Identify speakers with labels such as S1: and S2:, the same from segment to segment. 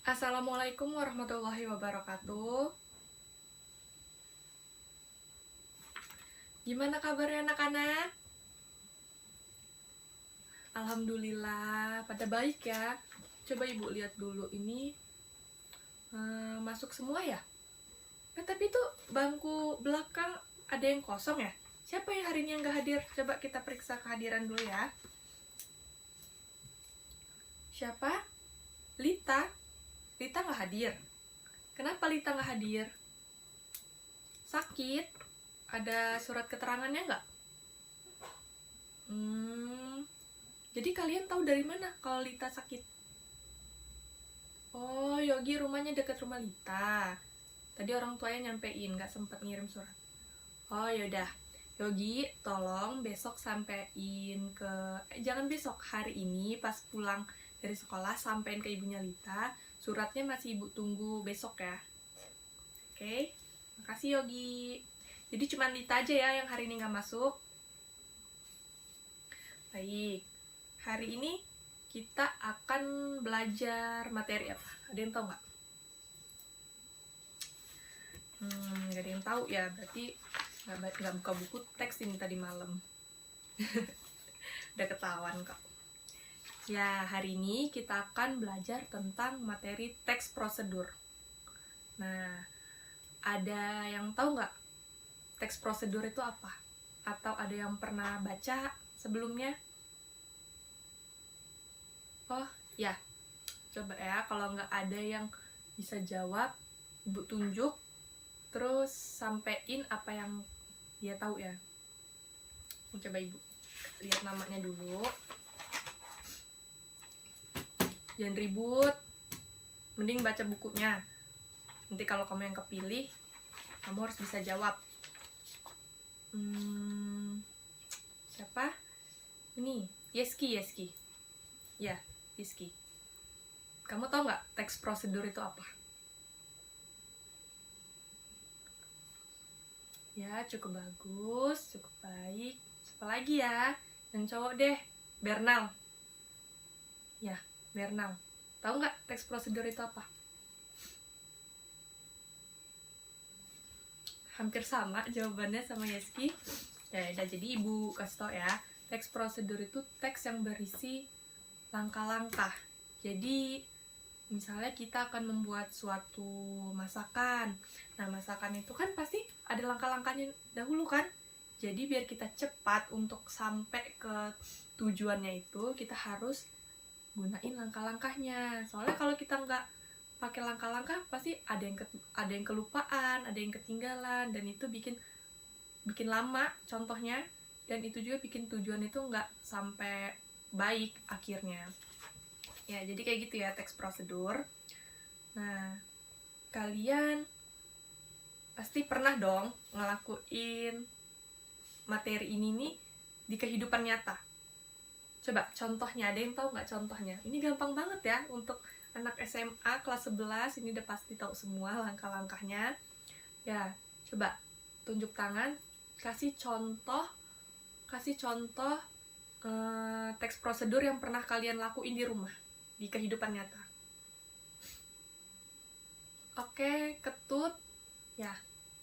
S1: Assalamualaikum warahmatullahi wabarakatuh. Gimana kabarnya anak-anak? Alhamdulillah, pada baik ya. Coba ibu lihat dulu ini masuk semua ya? Tapi itu bangku belakang ada yang kosong ya? Siapa yang hari ini yang gak hadir? Coba kita periksa kehadiran dulu ya. Siapa? Lita. Lita gak hadir. Kenapa Lita gak hadir? Sakit? Ada surat keterangannya nggak? Jadi kalian tahu dari mana kalau Lita sakit? Oh, Yogi rumahnya dekat rumah Lita. Tadi orang tuanya nyampein, nggak sempet ngirim surat. Oh, yaudah. Yogi, tolong besok sampein ke... jangan besok, hari ini pas pulang dari sekolah sampein ke ibunya Lita. Suratnya masih ibu tunggu besok ya. Oke, makasih Yogi. Jadi cuma Lita aja ya yang hari ini nggak masuk. Baik, hari ini kita akan belajar materi apa? Ada yang tahu nggak? Nggak ada yang tahu ya, berarti nggak buka buku teks ini tadi malam. Udah ketahuan kok. Ya, hari ini kita akan belajar tentang materi teks prosedur. Nah, ada yang tahu nggak teks prosedur itu apa? Atau ada yang pernah baca sebelumnya? Oh, ya. Coba ya, kalau nggak ada yang bisa jawab, ibu tunjuk, terus sampein apa yang dia tahu ya. Coba ibu lihat namanya dulu. Jangan ribut, mending baca bukunya. Nanti kalau kamu yang kepilih, kamu harus bisa jawab. Siapa? Ini, Yeski. Ya, Yeski. Kamu tahu nggak teks prosedur itu apa? Ya, cukup bagus, cukup baik. Siapa lagi ya? Yang cowok deh, Bernal. Ya, Bernal. Tahu nggak teks prosedur itu apa? Hampir sama jawabannya sama Yeski. Ya, udah, jadi ibu kasih tau ya. Teks prosedur itu teks yang berisi langkah-langkah. Jadi misalnya kita akan membuat suatu masakan. Nah, masakan itu kan pasti ada langkah-langkahnya dahulu kan. Jadi biar kita cepat untuk sampai ke tujuannya itu, kita harus gunain langkah-langkahnya. Soalnya kalau kita nggak pakai langkah-langkah, pasti ada yang kelupaan, ada yang ketinggalan, dan itu bikin lama contohnya, dan itu juga bikin tujuan itu nggak sampai baik akhirnya. Ya, jadi kayak gitu ya teks prosedur. Nah, kalian pasti pernah dong ngelakuin materi ini nih di kehidupan nyata. Coba contohnya, ada yang tahu nggak contohnya? Ini gampang banget ya untuk anak SMA kelas 11, ini udah pasti tahu semua langkah-langkahnya. Ya, coba tunjuk tangan, kasih contoh teks prosedur yang pernah kalian lakuin di rumah, di kehidupan nyata. Oke, ketut. Ya,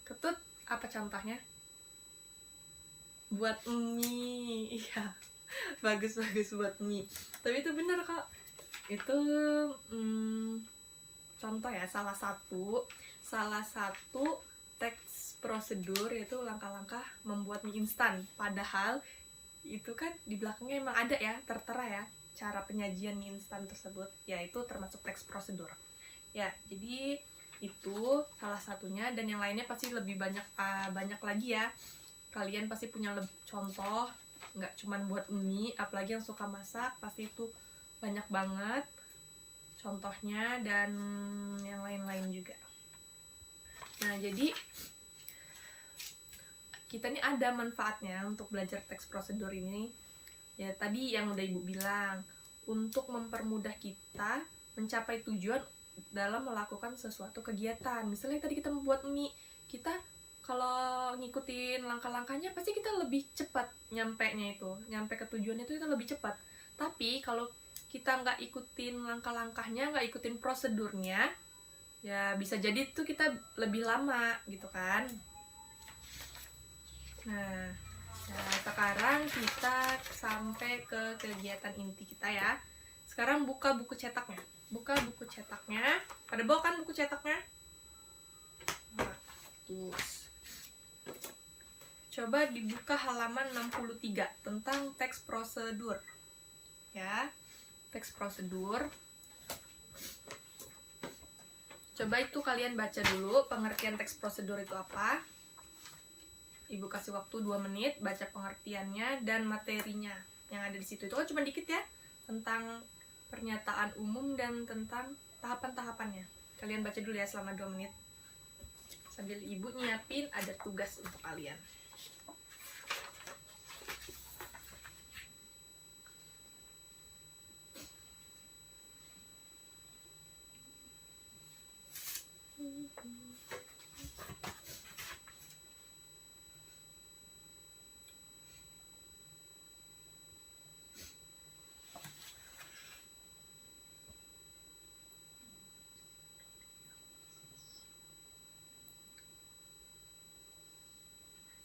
S1: ketut apa contohnya? Buat mie. Iya, bagus buat mie. Tapi itu bener kok. Itu contoh ya, salah satu teks prosedur, yaitu langkah-langkah membuat mie instan. Padahal itu kan di belakangnya emang ada ya, tertera ya cara penyajian mie instan tersebut, yaitu termasuk teks prosedur. Ya, jadi itu salah satunya, dan yang lainnya pasti lebih banyak lagi ya. Kalian pasti punya contoh, nggak cuman buat mie, apalagi yang suka masak pasti itu banyak banget contohnya, dan yang lain-lain juga. Nah, jadi kita nih ada manfaatnya untuk belajar teks prosedur ini. Ya, tadi yang udah ibu bilang, untuk mempermudah kita mencapai tujuan dalam melakukan sesuatu kegiatan. Misalnya tadi kita membuat mie, kita kalau ngikutin langkah-langkahnya pasti kita lebih cepat nyampe ke tujuannya itu kita lebih cepat. Tapi kalau kita nggak ikutin langkah-langkahnya, nggak ikutin prosedurnya, ya bisa jadi tuh kita lebih lama gitu kan. Nah, sekarang kita sampai ke kegiatan inti kita ya. Sekarang buka buku cetaknya. Buka buku cetaknya. Pada bawa kan buku cetaknya? Nah, terus coba dibuka halaman 63 tentang teks prosedur. Ya, teks prosedur. Coba itu kalian baca dulu pengertian teks prosedur itu apa. Ibu kasih waktu 2 menit baca pengertiannya dan materinya yang ada di situ. Itu kan cuma dikit ya, tentang pernyataan umum dan tentang tahapan-tahapannya. Kalian baca dulu ya selama 2 menit. Sambil ibu nyiapin ada tugas untuk kalian.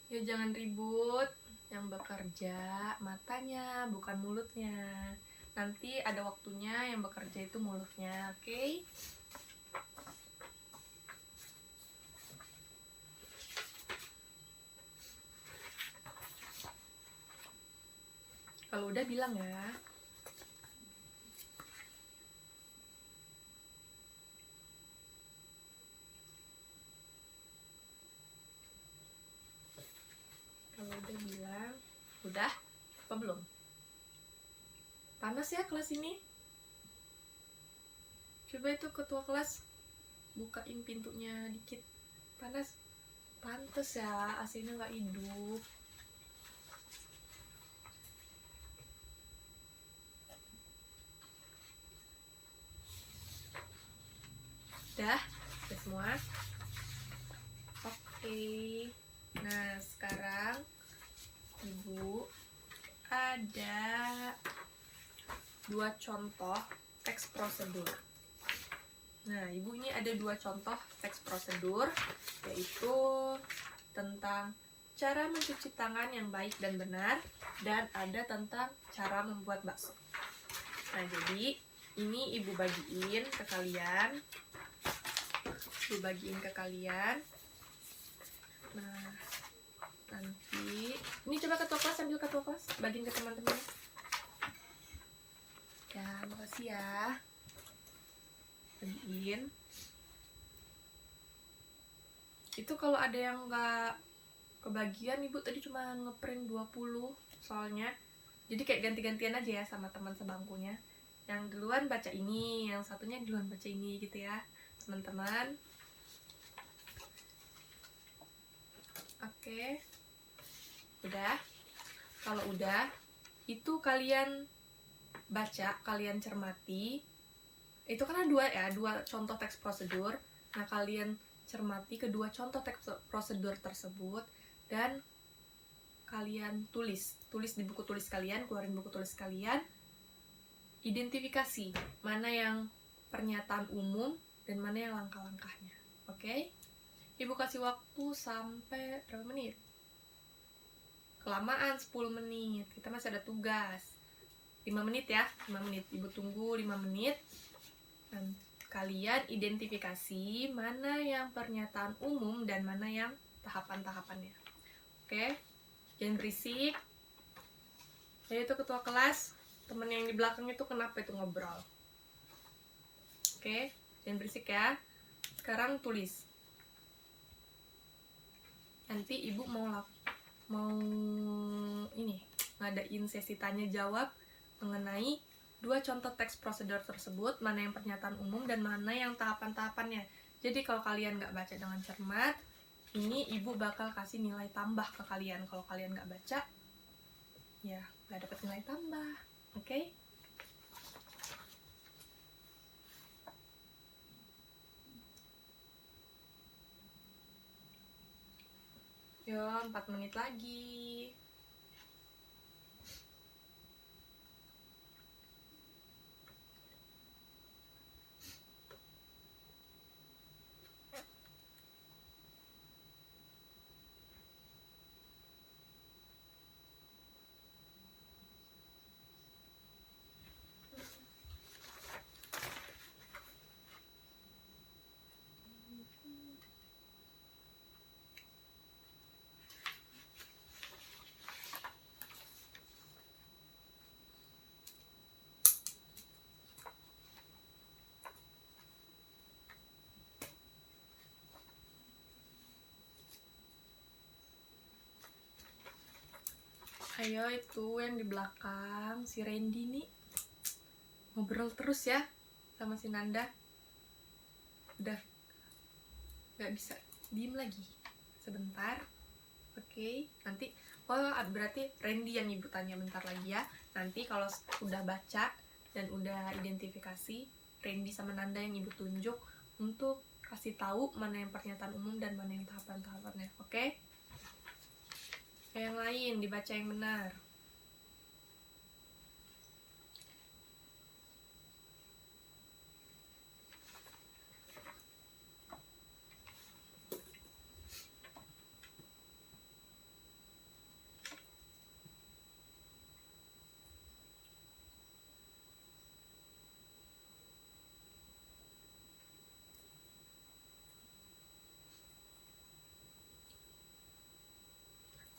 S1: Ya jangan ribut, yang bekerja matanya bukan mulutnya. Nanti ada waktunya yang bekerja itu mulutnya, oke? Kalau udah bilang ya. Kalau udah bilang, udah? Apa belum? Panas ya kelas ini? Coba itu ketua kelas bukain pintunya dikit. Panas? Pantes ya, AC-nya nggak hidup. Udah semua? Oke. Nah, sekarang Ibu ada 2 contoh teks prosedur. Nah, Ibu ini ada 2 contoh teks prosedur, yaitu tentang cara mencuci tangan yang baik dan benar, dan ada tentang cara membuat bakso. Nah, jadi ini Ibu bagiin ke kalian. Nah, nanti ini coba ketua kelas, ambil ketua kelas, bagiin ke teman-teman ya. Makasih ya, bagiin. Itu kalau ada yang nggak kebagian, Ibu tadi cuma ngeprint 20 soalnya, jadi kayak ganti-gantian aja ya sama teman sebangkunya. Yang duluan baca ini, yang satunya duluan baca ini gitu ya teman-teman. Oke, udah? Kalau udah, itu kalian baca, kalian cermati. Itu kan ada 2 contoh teks prosedur. Nah, kalian cermati kedua contoh teks prosedur tersebut dan kalian tulis di buku tulis kalian, keluarin buku tulis kalian. Identifikasi mana yang pernyataan umum dan mana yang langkah-langkahnya. Oke? Ibu kasih waktu sampai berapa menit? Kelamaan 10 menit. Kita masih ada tugas. 5 menit ya, 5 menit. Ibu tunggu 5 menit. Dan kalian identifikasi mana yang pernyataan umum dan mana yang tahapan-tahapannya. Oke? Jangan berisik. Jadi itu ketua kelas, temen yang di belakang itu kenapa itu ngobrol? Oke? Jangan berisik ya. Sekarang tulis. Nanti Ibu mau ngadain sesi tanya jawab mengenai 2 contoh teks prosedur tersebut, mana yang pernyataan umum dan mana yang tahapan-tahapannya. Jadi kalau kalian nggak baca dengan cermat, ini Ibu bakal kasih nilai tambah ke kalian. Kalau kalian nggak baca, ya nggak dapat nilai tambah. Oke? Yo, 4 menit lagi. Ayo, itu yang di belakang, si Randy nih ngobrol terus ya sama si Nanda. Udah gak bisa diem lagi. Sebentar. Oke, nanti berarti Randy yang ibu tanya bentar lagi ya. Nanti kalau udah baca dan udah identifikasi, Randy sama Nanda yang ibu tunjuk untuk kasih tahu mana yang pernyataan umum dan mana yang tahapan-tahapannya. Oke? Yang lain dibaca yang benar.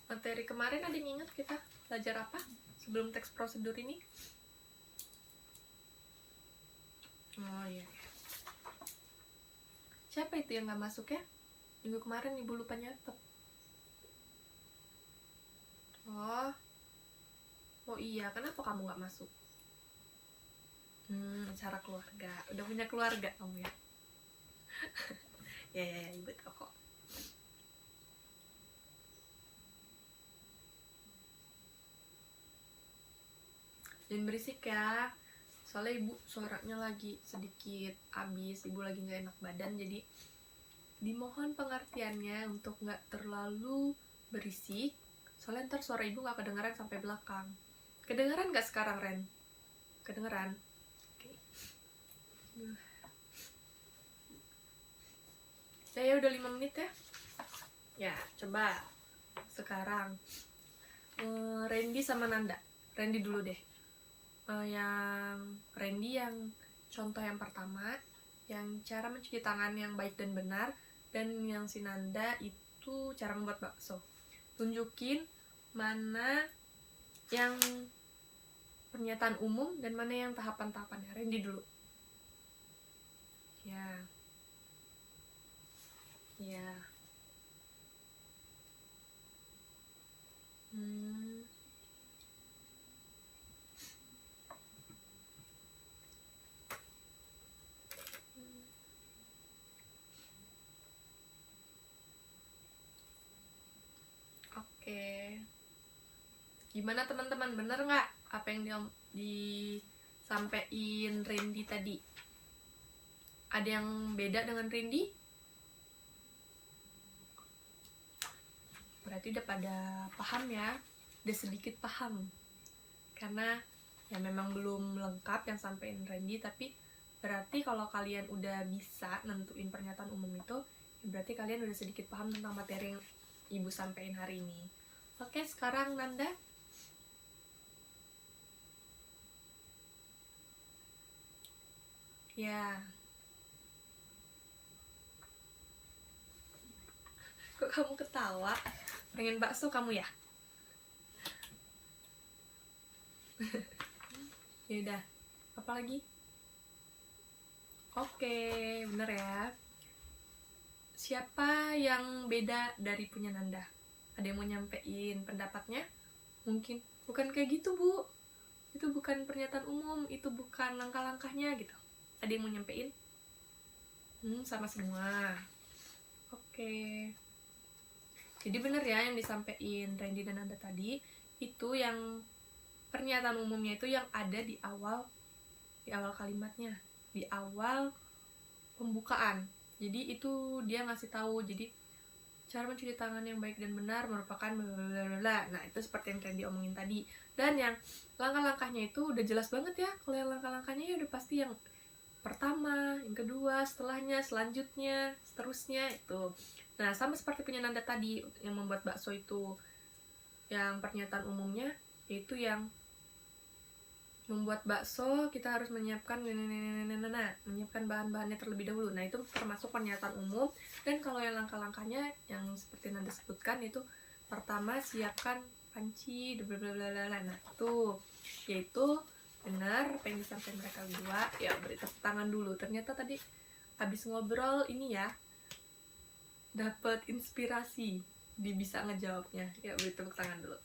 S1: Materi kemarin ada yang ingat kita belajar apa sebelum teks prosedur ini? Oh iya. Siapa itu yang gak masuk ya? Minggu kemarin ibu lupa nyatet. Oh iya, kenapa kamu gak masuk? Acara keluarga. Udah punya keluarga kamu ya? ya, ibu tahu kok. Jangan berisik ya, soalnya ibu suaranya lagi sedikit habis, ibu lagi gak enak badan, jadi dimohon pengertiannya untuk gak terlalu berisik, soalnya ntar suara ibu gak kedengeran sampai belakang. Kedengeran gak sekarang, Ren? Kedengeran? Oke. Ya udah 5 menit ya. Ya, coba sekarang Randy sama Nanda. Randy dulu deh. Yang Randy yang contoh yang pertama, yang cara mencuci tangan yang baik dan benar, dan yang si Nanda itu cara membuat bakso. Tunjukin mana yang pernyataan umum dan mana yang tahapan-tahapannya. Randy dulu. Ya. Oke. Gimana teman-teman, bener nggak apa yang disampaikan Randy tadi? Ada yang beda dengan Randy? Berarti udah pada paham ya, udah sedikit paham. Karena ya memang belum lengkap yang sampein Randy, tapi berarti kalau kalian udah bisa nentuin pernyataan umum itu, ya berarti kalian udah sedikit paham tentang materi yang ibu sampein hari ini. Oke, sekarang Nanda. Ya. Kok kamu ketawa? Pengen bakso kamu ya? Yaudah, apa lagi? Oke, bener ya. Siapa yang beda dari punya Nanda? Ada yang mau nyampein pendapatnya? Mungkin bukan kayak gitu, Bu. Itu bukan pernyataan umum, itu bukan langkah-langkahnya gitu. Ada yang mau nyampein? Sama semua. Oke. Jadi bener ya yang disampaikan Randy dan Nanda tadi, itu yang pernyataan umumnya itu yang ada di awal kalimatnya, di awal pembukaan. Jadi itu dia ngasih tahu, jadi cara mencuci tangan yang baik dan benar merupakan blablabla. Nah, itu seperti yang Randy omongin tadi. Dan yang langkah-langkahnya itu udah jelas banget ya. Kalau yang langkah-langkahnya ya udah pasti yang pertama, yang kedua, setelahnya, selanjutnya, seterusnya itu. Nah, sama seperti punya Nanda tadi yang membuat bakso itu, yang pernyataan umumnya yaitu yang membuat bakso kita harus menyiapkan menyiapkan bahan-bahannya terlebih dahulu. Nah, itu termasuk pernyataan umum. Dan kalau yang langkah-langkahnya yang seperti Nanda sebutkan itu, pertama siapkan panci, blablabla. Nah, itu yaitu benar apa yang disampaikan mereka berdua. Ya, beri tepuk tangan dulu. Ternyata tadi habis ngobrol ini ya dapat inspirasi, bisa ngejawabnya. Ya, beri tepuk tangan dulu.